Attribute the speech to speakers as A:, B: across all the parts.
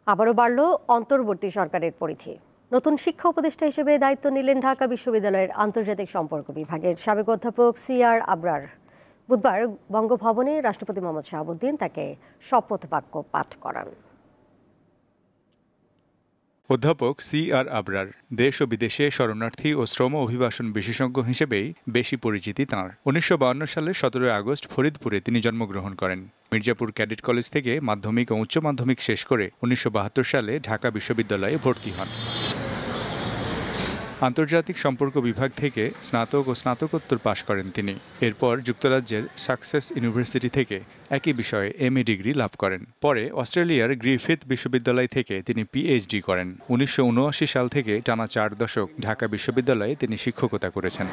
A: আবারও বাড়ল অন্তর্বর্তী সরকারের পরিধি। নতুন শিক্ষা উপদেষ্টা হিসেবে দায়িত্ব নিলেন ঢাকা বিশ্ববিদ্যালয়ের আন্তর্জাতিক সম্পর্ক বিভাগের সাবেক অধ্যাপক CR আবরার। বুধবার বঙ্গভবনে রাষ্ট্রপতি মোহাম্মদ শাহাবুদ্দিন তাকে শপথ বাক্য পাঠ করান।
B: অধ্যাপক CR আবরার দেশ ও বিদেশে শরণার্থী ও শ্রম অভিবাসন বিশেষজ্ঞ হিসেবেই বেশি পরিচিতি তাঁর। 1952 সালের 17 আগস্ট ফরিদপুরে তিনি জন্মগ্রহণ করেন। মির্জাপুর ক্যাডেট কলেজ থেকে মাধ্যমিক ও উচ্চ মাধ্যমিক শেষ করে 1972 সালে ঢাকা বিশ্ববিদ্যালয়ে ভর্তি হন। আন্তর্জাতিক সম্পর্ক বিভাগ থেকে স্নাতক ও স্নাতকোত্তর পাশ করেন তিনি। এরপর যুক্তরাজ্যের সাকসেস ইউনিভার্সিটি থেকে একই বিষয়ে MA ডিগ্রি লাভ করেন। পরে অস্ট্রেলিয়ার গ্রিফিথ বিশ্ববিদ্যালয় থেকে তিনি PhD করেন। 1979 সাল থেকে টানা 4 দশক ঢাকা বিশ্ববিদ্যালয়ে তিনি শিক্ষকতা করেছেন।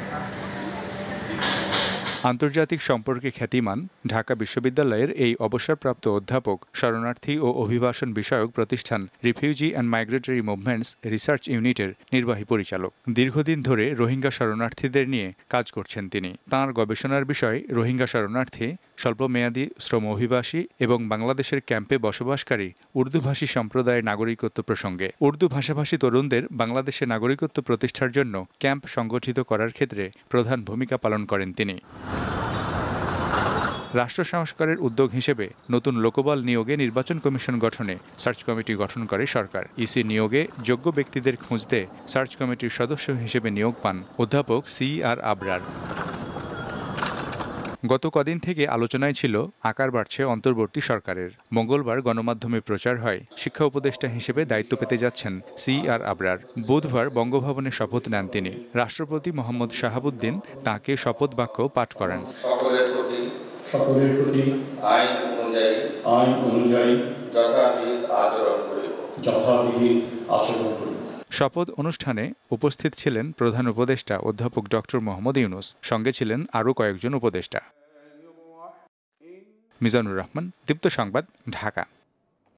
B: আন্তর্জাতিক সম্পর্কে খ্যাতিমান ঢাকা বিশ্ববিদ্যালয়ের এই অবসরপ্রাপ্ত অধ্যাপক শরণার্থী ও অভিবাসন বিষয়ক প্রতিষ্ঠান refugee and migratory movements research ইউনিটের নির্বাহী পরিচালক। দীর্ঘদিন ধরে রোহিঙ্গা শরণার্থীদের নিয়ে কাজ করছেন তিনি। তাঁর গবেষণার বিষয় রোহিঙ্গা শরণার্থী, স্বল্পমেয়াদী শ্রম অভিবাসী এবং বাংলাদেশের ক্যাম্পে বসবাসকারী উর্দুভাষী সম্প্রদায়ের নাগরিকত্ব প্রসঙ্গে। উর্দু ভাষাভাষী তরুণদের বাংলাদেশে নাগরিকত্ব প্রতিষ্ঠার জন্য ক্যাম্প সংগঠিত করার ক্ষেত্রে প্রধান ভূমিকা পালন করেন তিনি। রাষ্ট্র সংস্কারের উদ্যোগ হিসেবে নতুন লোকবল নিয়োগে নির্বাচন কমিশন গঠনে সার্চ কমিটি গঠন করে সরকার। ইসি নিয়োগে যোগ্য ব্যক্তিদের খুঁজতে সার্চ কমিটির সদস্য হিসেবে নিয়োগ পান অধ্যাপক CR আবরার। গত কদিন থেকে আলোচনায় ছিল আকার বাড়ছে অন্তর্বর্তী সরকারের। মঙ্গলবার গণমাধ্যমে প্রচার হয় শিক্ষা উপদেষ্টা হিসেবে দায়িত্ব পেতে যাচ্ছেন CR আবরার। বুধবার বঙ্গভবনে শপথ নেন তিনি। রাষ্ট্রপতি মোহাম্মদ শাহাবুদ্দিন তাঁকে শপথ বাক্য পাঠ করান।
C: সকলের প্রতি আইন অনুযায়ী যথাবিহিত আচরণ করিব।
B: শপথ অনুষ্ঠানে উপস্থিত ছিলেন প্রধান উপদেষ্টা অধ্যাপক ডক্টর মোহাম্মদ ইউনূস। সঙ্গে ছিলেন আরও কয়েকজন উপদেষ্টা। মিজানুর রহমান, দীপ্ত সংবাদ, ঢাকা।